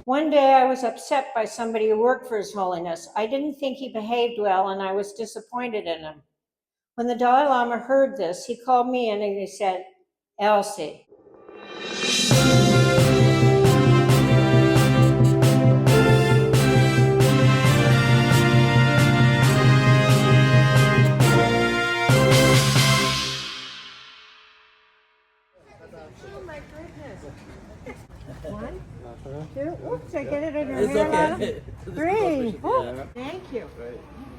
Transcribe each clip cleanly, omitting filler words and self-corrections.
One day I was upset by somebody who worked for His Holiness. I didn't think he behaved well, and I was disappointed in him. When the Dalai Lama heard this, he called me in and he said, Elsie. Oh my goodness. 1, 2, oops, I get it in your hair. Okay. 3, oh, thank you.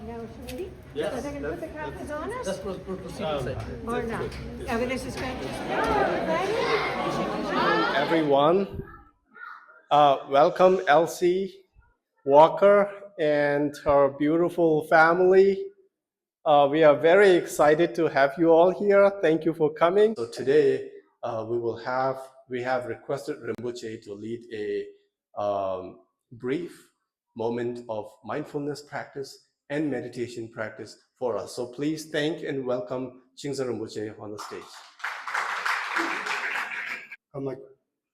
Now, should we? Yes. So they're going to put the copies on us? That's proceed. Or not? Okay, this is good. Everyone, welcome Elsie Walker and her beautiful family. We are very excited to have you all here. Thank you for coming. So today we have requested Rinpoche to lead a brief moment of mindfulness practice and meditation practice for us. So please thank and welcome Chingsa Rinpoche on the stage.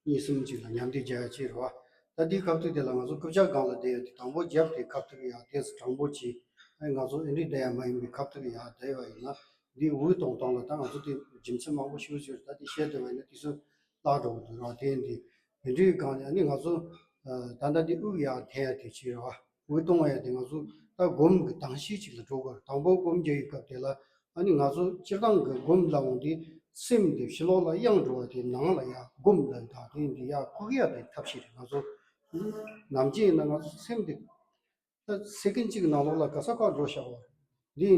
Nisumji la nyamdi jaya chi rwa tadi kaptu de la ngazo kubja gangla de tambo jap de kaptu ya tes tambo chi ai ngazo indi de ma mi kaptu ya de wa ina di wu tong tong la ta ngazo de jimse ma wo shu shu tadi she de wa ina ti su la do de ra de ndi indi gang ya ni ngazo danda di u ya the ya de chi rwa wu tong ya de ngazo ta gom ge dang shi chi la zo ga tambo gom je ka de la ani ngazo chirang ge gom la wong di sim de shilo la yang zhuo de nang la ya gom la da de ya ko ya de tap shi na zo nam ji na nga sim de ta second ji na lo la ka sa ka ro sha wa di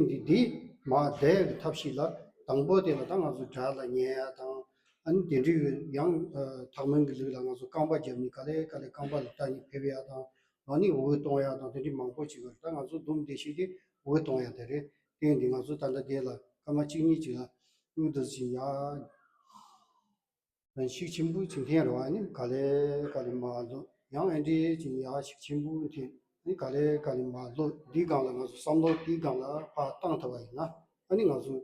ma de tap shi la dang bo de la dang zo ja la nye ya dang an de ri yang ta men ge la nga zo kang ba je ni ka le kang ba ta ni pe ya da ani wo to ya da de mang po chi ga da nga zo dum de shi de wo to ya de re de nga zo ta la de la ka ma chi ni ji la 우드지야 식침부 중요해요. 아니 갈래 마도 양엔디 지야 식침부 이 갈래 마도 디강라 가서 삼도 디강라 파 땅터와이나 아니 가서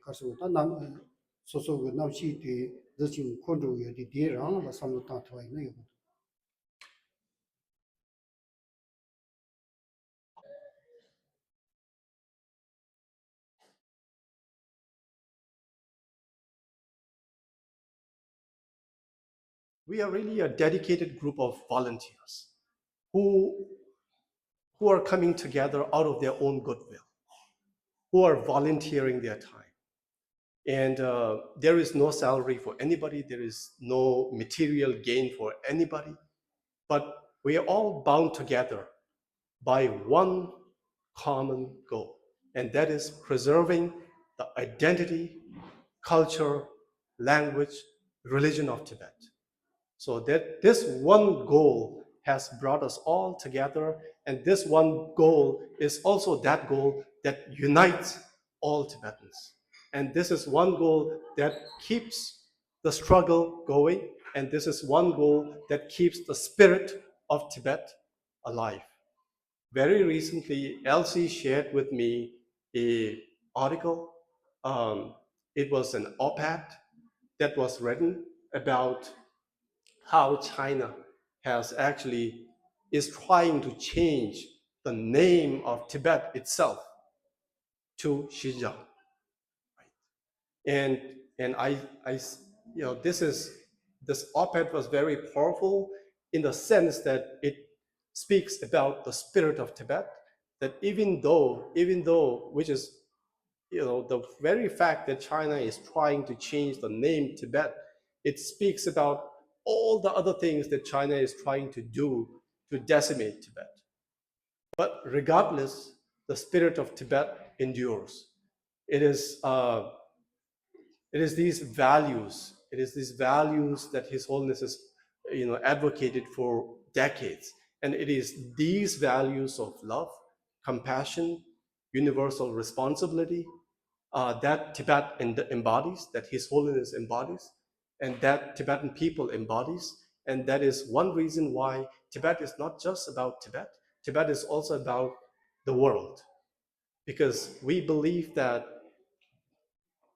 가서 남 소소 남시디 저진 콘도여 디랑 삼도 땅터와이나 이거 We are really a dedicated group of volunteers who are coming together out of their own goodwill, who are volunteering their time. And there is no salary for anybody, there is no material gain for anybody, but we are all bound together by one common goal, and that is preserving the identity, culture, language, religion of Tibet. So that this one goal has brought us all together, and this one goal is also that goal that unites all Tibetans. And this is one goal that keeps the struggle going, and this is one goal that keeps the spirit of Tibet alive. Very recently, Elsie shared with me an article. It was an op-ed that was written about how China is trying to change the name of Tibet itself to Xinjiang. And I this op-ed was very powerful in the sense that it speaks about the spirit of Tibet, that even though which is the very fact that China is trying to change the name Tibet, it speaks about all the other things that China is trying to do to decimate Tibet. But regardless, the spirit of Tibet endures. It is these values. It is these values that His Holiness has, advocated for decades, and it is these values of love, compassion, universal responsibility that Tibet embodies, that His Holiness embodies, and that Tibetan people embodies. And that is one reason why Tibet is not just about Tibet. Tibet is also about the world, because we believe that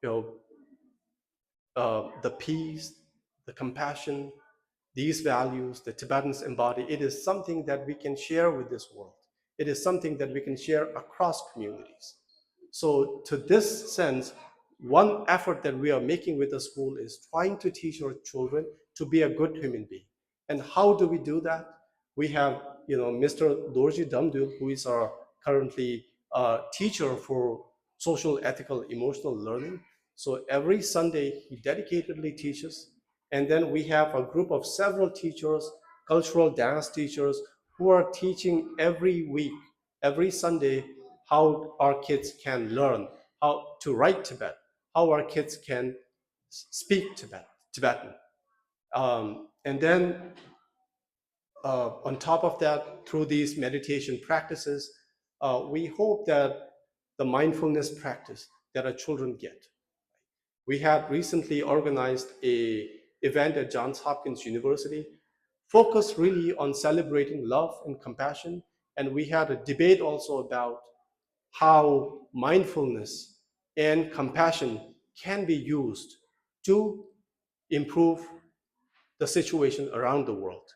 the peace, the compassion, these values the Tibetans embody, it is something that we can share with this world. It is something that we can share across communities. So to this sense, one effort that we are making with the school is trying to teach our children to be a good human being. And how do we do that? We have, Mr. Dorji Damdul, who is our currently teacher for social, ethical, emotional learning. So every Sunday, he dedicatedly teaches. And then we have a group of several teachers, cultural dance teachers, who are teaching every week, every Sunday, how our kids can learn how to write Tibet, how our kids can speak Tibetan. And then on top of that, through these meditation practices, we hope that the mindfulness practice that our children get. We had recently organized an event at Johns Hopkins University focused really on celebrating love and compassion. And we had a debate also about how mindfulness and compassion can be used to improve the situation around the world,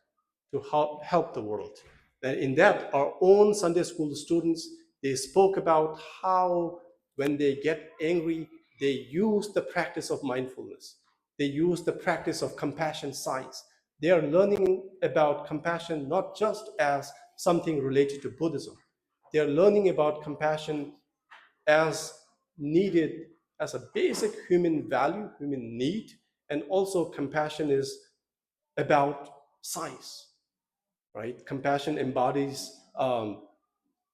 to help the world. And in that, our own Sunday school students, they spoke about how when they get angry, they use the practice of mindfulness. They use the practice of compassion science. They are learning about compassion not just as something related to Buddhism. They are learning about compassion as needed as a basic human value, human need, and also compassion is about science, right? Compassion embodies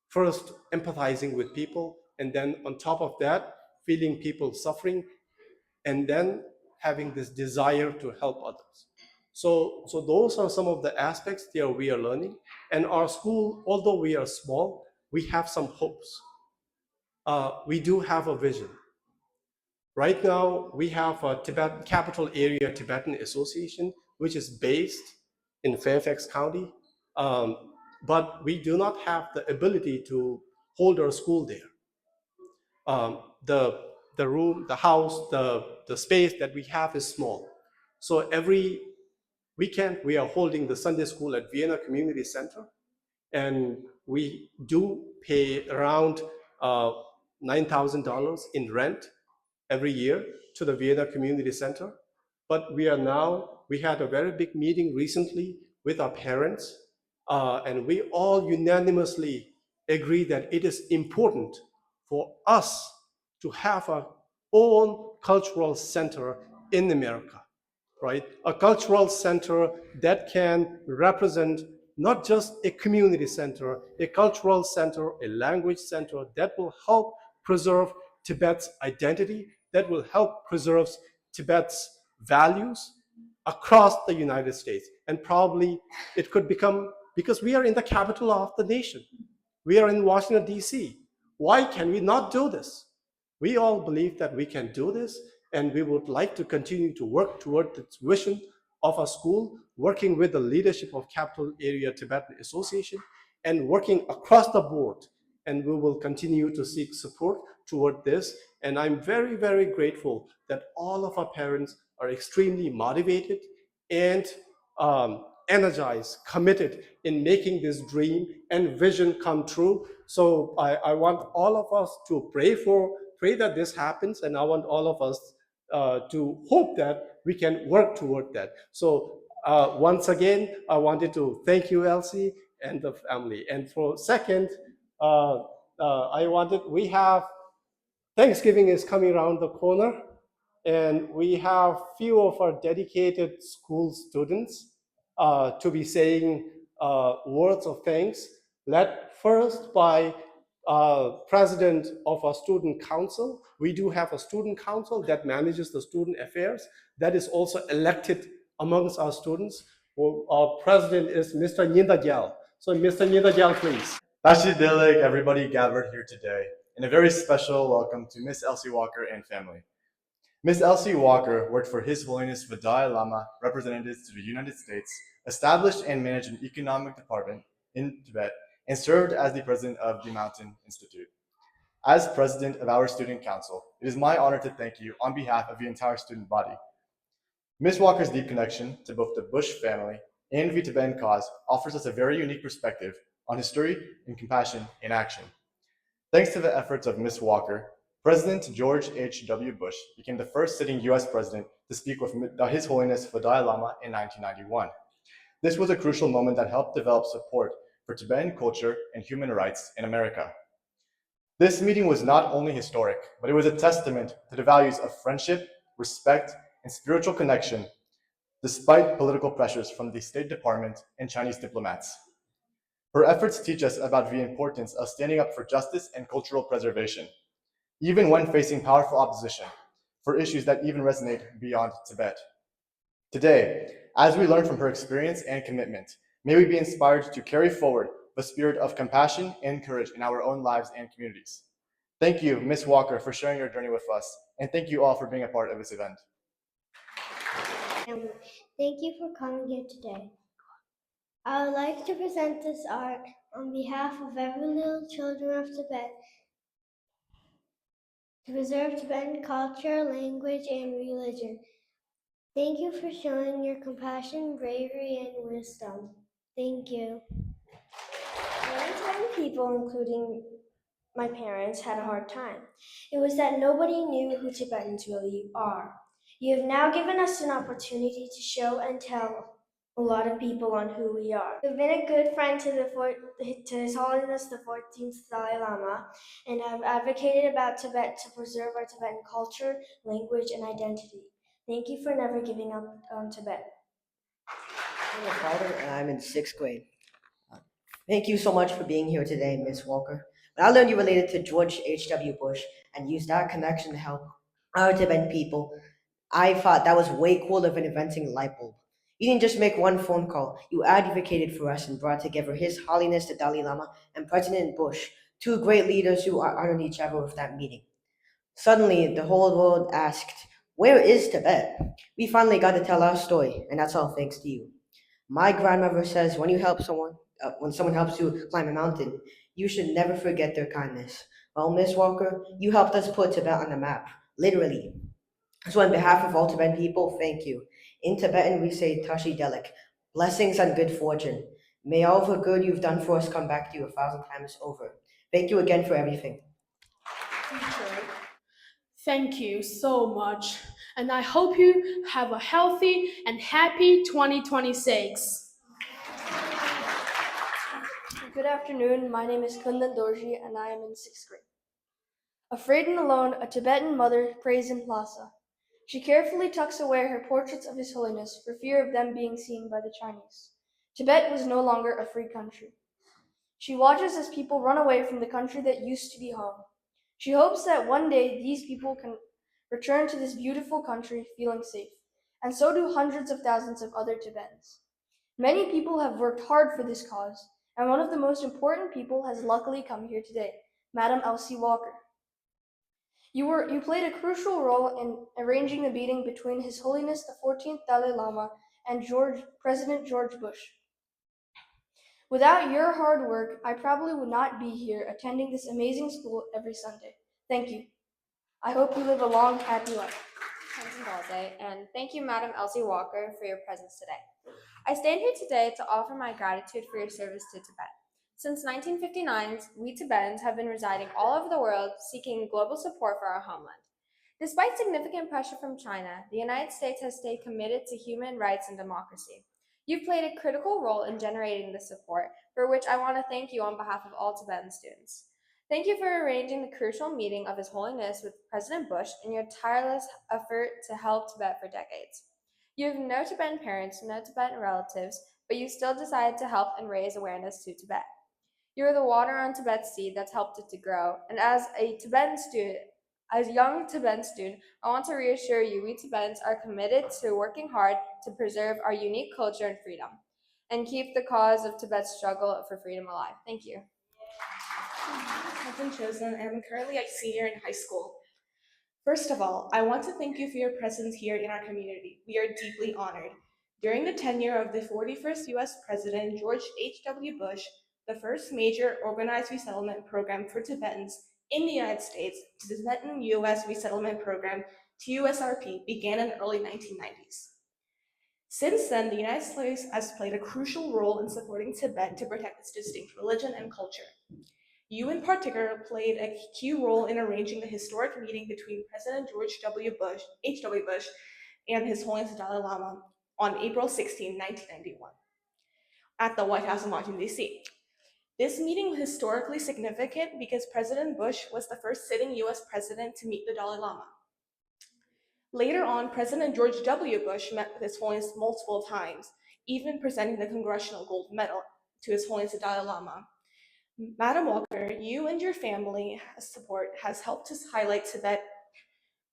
first empathizing with people, and then on top of that, feeling people suffering, and then having this desire to help others. So those are some of the aspects there we are learning. And our school, although we are small, we have some hopes. We do have a vision. Right now, we have a Capital Area Tibetan Association, which is based in Fairfax County, but we do not have the ability to hold our school there. The room, the house, the space that we have is small. So every weekend, we are holding the Sunday school at Vienna Community Center, and we do pay around $9,000 in rent every year to the Vienna Community Center. But we had a very big meeting recently with our parents, and we all unanimously agree that it is important for us to have our own cultural center in America, right? A cultural center that can represent not just a community center, a cultural center, a language center that will help preserve Tibet's identity, that will help preserve Tibet's values across the United States. And probably it could become, because we are in the capital of the nation, we are in Washington, D.C. Why can we not do this? We all believe that we can do this, and we would like to continue to work toward this vision of a school, working with the leadership of Capital Area Tibetan Association, and working across the board. And we will continue to seek support toward this. And I'm very, very grateful that all of our parents are extremely motivated and energized, committed in making this dream and vision come true. So I want all of us to pray that this happens, and I want all of us to hope that we can work toward that. So once again, I wanted to thank you, Elsie, and the family. And for second, we have Thanksgiving is coming around the corner, and we have few of our dedicated school students to be saying words of thanks, led first by president of our student council. We do have a student council that manages the student affairs, that is also elected amongst our students. Our president is Mr. Nyindagyal. So Mr. Nyindagyal, please. Tashi Dilek, everybody gathered here today, and a very special welcome to Miss Elsie Walker and family. Miss Elsie Walker worked for His Holiness the Dalai Lama, representatives to the United States, established and managed an economic department in Tibet, and served as the president of the Mountain Institute. As president of our student council, it is my honor to thank you on behalf of the entire student body. Ms. Walker's deep connection to both the Bush family and the Tibetan cause offers us a very unique perspective on history and compassion in action. Thanks to the efforts of Ms. Walker, President George H.W. Bush became the first sitting U.S. president to speak with His Holiness the Dalai Lama in 1991. This was a crucial moment that helped develop support for Tibetan culture and human rights in America. This meeting was not only historic, but it was a testament to the values of friendship, respect, and spiritual connection, despite political pressures from the State Department and Chinese diplomats. Her efforts teach us about the importance of standing up for justice and cultural preservation, even when facing powerful opposition, for issues that even resonate beyond Tibet. Today, as we learn from her experience and commitment, may we be inspired to carry forward the spirit of compassion and courage in our own lives and communities. Thank you, Ms. Walker, for sharing your journey with us, and thank you all for being a part of this event. Thank you for coming here today. I would like to present this art on behalf of every little children of Tibet to preserve Tibetan culture, language, and religion. Thank you for showing your compassion, bravery, and wisdom. Thank you. Many Tibetan people, including my parents, had a hard time. It was that nobody knew who Tibetans really are. You have now given us an opportunity to show and tell a lot of people on who we are. You've been a good friend to His Holiness the 14th Dalai Lama, and have advocated about Tibet to preserve our Tibetan culture, language, and identity. Thank you for never giving up on Tibet. I'm a father, and I'm in 6th grade. Thank you so much for being here today, Ms. Walker. When I learned you related to George H.W. Bush and used that connection to help our Tibetan people, I thought that was way cooler than inventing a light bulb. You didn't just make one phone call, you advocated for us and brought together His Holiness the Dalai Lama and President Bush, two great leaders who honored each other with that meeting. Suddenly, the whole world asked, "Where is Tibet?" We finally got to tell our story, and that's all thanks to you. My grandmother says when someone helps you climb a mountain, you should never forget their kindness. Well, Miss Walker, you helped us put Tibet on the map, literally. So on behalf of all Tibetan people, thank you. In Tibetan, we say Tashi Delek, blessings and good fortune. May all the good you've done for us come back to you 1,000 times over. Thank you again for everything. Teacher, thank you so much, and I hope you have a healthy and happy 2026. Good afternoon, my name is Kundan Dorji and I am in 6th grade. Afraid and alone, a Tibetan mother prays in Lhasa. She carefully tucks away her portraits of His Holiness for fear of them being seen by the Chinese. Tibet was no longer a free country. She watches as people run away from the country that used to be home. She hopes that one day these people can return to this beautiful country feeling safe, and so do hundreds of thousands of other Tibetans. Many people have worked hard for this cause, and one of the most important people has luckily come here today, Madam Elsie Walker. You played a crucial role in arranging the meeting between His Holiness the 14th Dalai Lama and President George Bush. Without your hard work, I probably would not be here attending this amazing school every Sunday. Thank you. I hope you live a long, happy life. And thank you, Madam Elsie Walker, for your presence today. I stand here today to offer my gratitude for your service to Tibet. Since 1959, we Tibetans have been residing all over the world seeking global support for our homeland. Despite significant pressure from China, the United States has stayed committed to human rights and democracy. You've played a critical role in generating this support, for which I want to thank you on behalf of all Tibetan students. Thank you for arranging the crucial meeting of His Holiness with President Bush and your tireless effort to help Tibet for decades. You have no Tibetan parents, no Tibetan relatives, but you still decided to help and raise awareness to Tibet. You are the water on Tibet's seed that's helped it to grow, and as a young Tibetan student, I want to reassure you we Tibetans are committed to working hard to preserve our unique culture and freedom, and keep the cause of Tibet's struggle for freedom alive. Thank you. I've been chosen and I'm currently a senior in high school. First of all, I want to thank you for your presence here in our community. We are deeply honored. During the tenure of the 41st U.S. President George H.W. Bush, the first major organized resettlement program for Tibetans in the United States, the Tibetan U.S. Resettlement Program, TUSRP, began in the early 1990s. Since then, the United States has played a crucial role in supporting Tibet to protect its distinct religion and culture. You, in particular, played a key role in arranging the historic meeting between President George H.W. Bush, and His Holiness the Dalai Lama on April 16, 1991, at the White House in Washington, D.C. This meeting was historically significant because President Bush was the first sitting U.S. president to meet the Dalai Lama. Later on, President George W. Bush met with His Holiness multiple times, even presenting the Congressional Gold Medal to His Holiness the Dalai Lama. Madam Walker, you and your family support has helped us highlight Tibet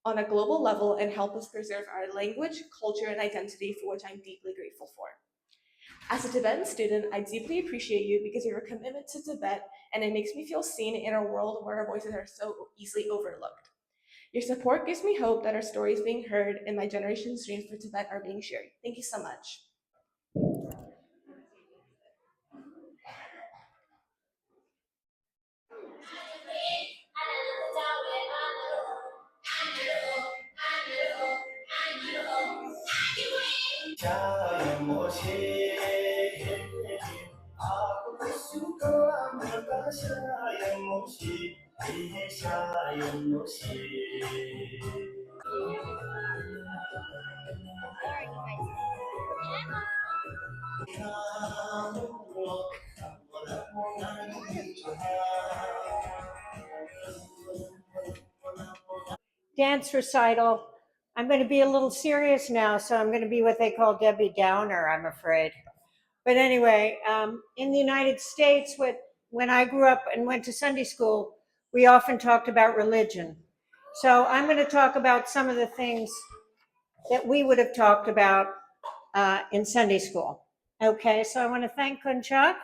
on a global level and help us preserve our language, culture, and identity, for which I'm deeply grateful for. As a Tibetan student, I deeply appreciate you because of your commitment to Tibet, and it makes me feel seen in a world where our voices are so easily overlooked. Your support gives me hope that our stories being heard and my generation's dreams for Tibet are being shared. Thank you so much. Dance recital. I'm going to be a little serious now, so I'm going to be what they call Debbie Downer, I'm afraid. But anyway, in the United States, when I grew up and went to Sunday school, we often talked about religion. So I'm going to talk about some of the things that we would have talked about in Sunday school. Okay, so I want to thank Kunchak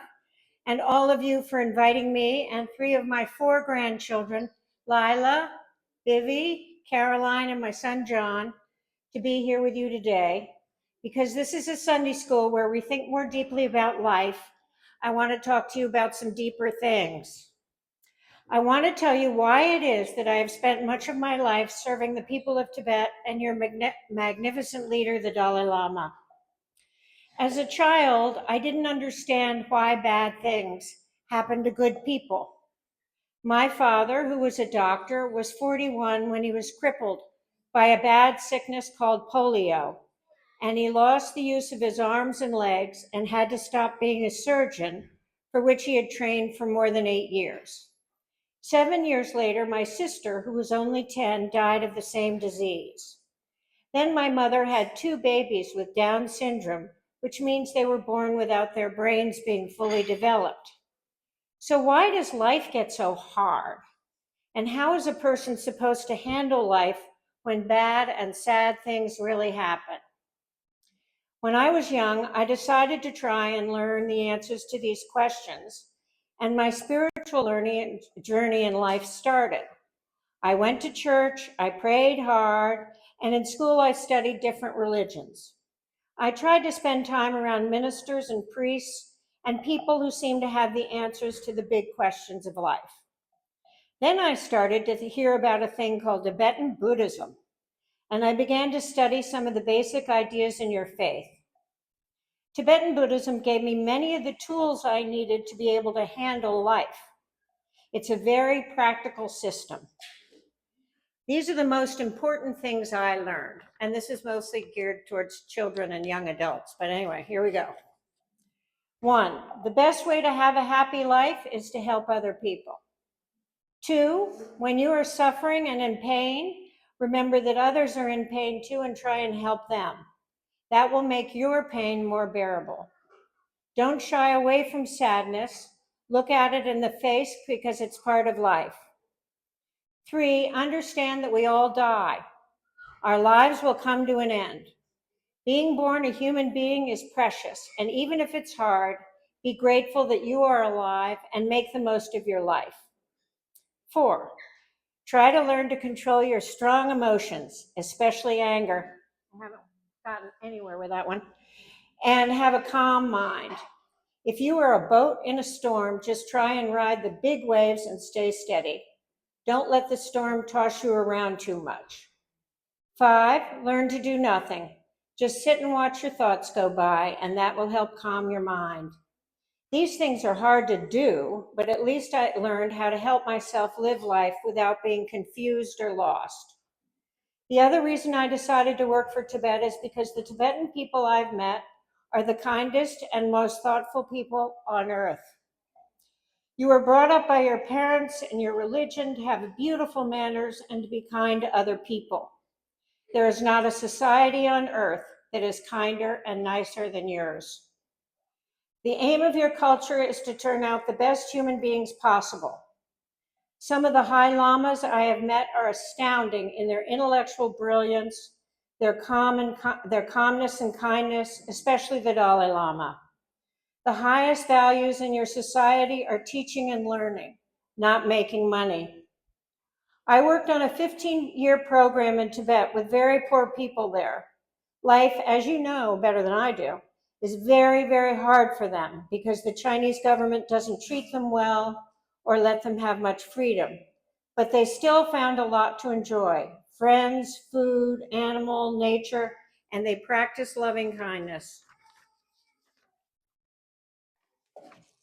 and all of you for inviting me and 3 of my 4 grandchildren, Lila, Vivi, Caroline, and my son John, to be here with you today. Because this is a Sunday school where we think more deeply about life, I want to talk to you about some deeper things. I want to tell you why it is that I have spent much of my life serving the people of Tibet and your magnificent leader, the Dalai Lama. As a child, I didn't understand why bad things happen to good people. My father, who was a doctor, was 41 when he was crippled by a bad sickness called polio, and he lost the use of his arms and legs and had to stop being a surgeon, for which he had trained for more than 8 years. 7 years later, my sister, who was only 10, died of the same disease. Then my mother had 2 babies with Down syndrome, which means they were born without their brains being fully developed. So why does life get so hard? And how is a person supposed to handle life when bad and sad things really happen? When I was young, I decided to try and learn the answers to these questions, and my spiritual learning journey in life started. I went to church, I prayed hard, and in school I studied different religions. I tried to spend time around ministers and priests and people who seemed to have the answers to the big questions of life. Then I started to hear about a thing called Tibetan Buddhism, and I began to study some of the basic ideas in your faith. Tibetan Buddhism gave me many of the tools I needed to be able to handle life. It's a very practical system. These are the most important things I learned, and this is mostly geared towards children and young adults, but anyway, here we go. 1, the best way to have a happy life is to help other people. 2, when you are suffering and in pain, remember that others are in pain too and try and help them. That will make your pain more bearable. Don't shy away from sadness. Look at it in the face because it's part of life. 3, understand that we all die. Our lives will come to an end. Being born a human being is precious, and even if it's hard, be grateful that you are alive and make the most of your life. 4, try to learn to control your strong emotions, especially anger. I haven't gotten anywhere with that one. And have a calm mind. If you are a boat in a storm, just try and ride the big waves and stay steady. Don't let the storm toss you around too much. 5, learn to do nothing. Just sit and watch your thoughts go by, and that will help calm your mind. These things are hard to do, but at least I learned how to help myself live life without being confused or lost. The other reason I decided to work for Tibet is because the Tibetan people I've met are the kindest and most thoughtful people on earth. You were brought up by your parents and your religion to have beautiful manners and to be kind to other people. There is not a society on earth that is kinder and nicer than yours. The aim of your culture is to turn out the best human beings possible. Some of the high lamas I have met are astounding in their intellectual brilliance, their calmness and kindness, especially the Dalai Lama. The highest values in your society are teaching and learning, not making money. I worked on a 15-year program in Tibet with very poor people there. Life, as you know better than I do, is very, very hard for them because the Chinese government doesn't treat them well or let them have much freedom. But they still found a lot to enjoy: friends, food, animal, nature, and they practice loving kindness.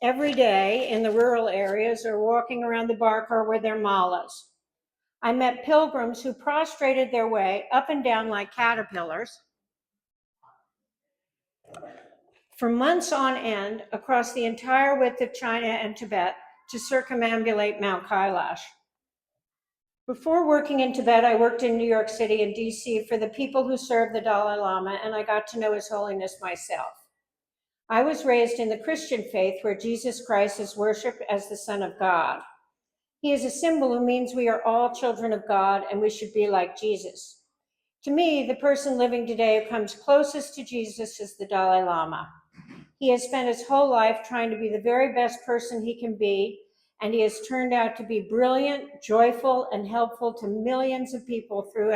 Every day in the rural areas or walking around the barkar with their malas. I met pilgrims who prostrated their way up and down like caterpillars for months on end across the entire width of China and Tibet to circumambulate Mount Kailash. Before working in Tibet, I worked in New York City and DC for the people who serve the Dalai Lama, and I got to know His Holiness myself. I was raised in the Christian faith where Jesus Christ is worshiped as the Son of God. He is a symbol who means we are all children of God and we should be like Jesus. To me, the person living today who comes closest to Jesus is the Dalai Lama. He has spent his whole life trying to be the very best person he can be, and he has turned out to be brilliant, joyful, and helpful to millions of people through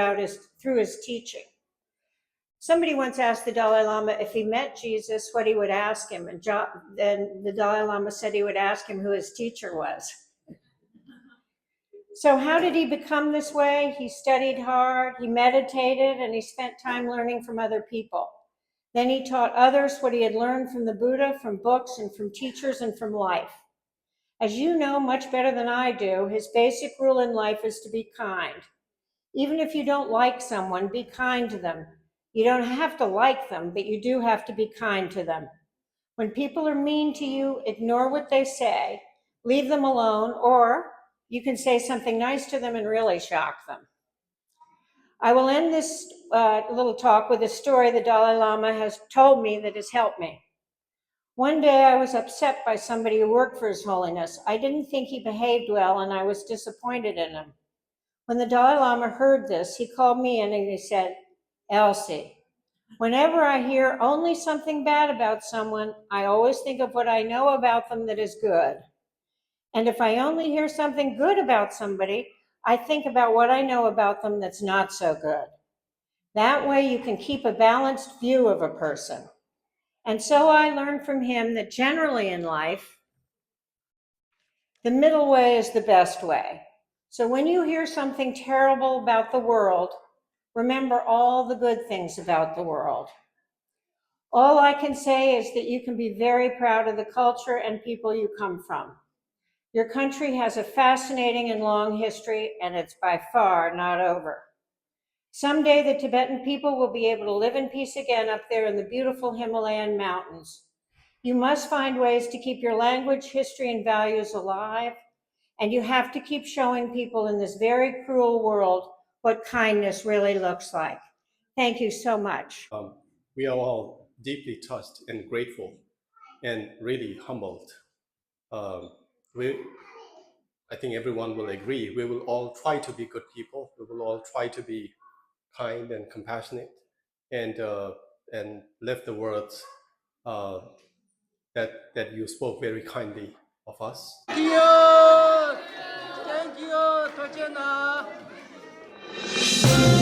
his teaching. Somebody once asked the Dalai Lama if he met Jesus, what he would ask him, and then the Dalai Lama said he would ask him who his teacher was. So how did he become this way? He studied hard, he meditated, and he spent time learning from other people. Then he taught others what he had learned from the Buddha, from books, and from teachers, and from life. As you know much better than I do, his basic rule in life is to be kind. Even if you don't like someone, be kind to them. You don't have to like them, but you do have to be kind to them. When people are mean to you, ignore what they say, leave them alone, or you can say something nice to them and really shock them. I will end this little talk with a story the Dalai Lama has told me that has helped me. One day I was upset by somebody who worked for His Holiness. I didn't think he behaved well and I was disappointed in him. When the Dalai Lama heard this, he called me in and he said, "Elsie, whenever I hear only something bad about someone, I always think of what I know about them that is good. And if I only hear something good about somebody, I think about what I know about them that's not so good. That way you can keep a balanced view of a person." And so I learned from him that generally in life, the middle way is the best way. So when you hear something terrible about the world, remember all the good things about the world. All I can say is that you can be very proud of the culture and people you come from. Your country has a fascinating and long history, and it's by far not over. Someday the Tibetan people will be able to live in peace again up there in the beautiful Himalayan mountains. You must find ways to keep your language, history, and values alive, and you have to keep showing people in this very cruel world what kindness really looks like. Thank you so much. We are all deeply touched and grateful and really humbled. I think everyone will agree, we will all try to be good people. We will all try to be kind and compassionate and live the words that you spoke very kindly of us. Thank you.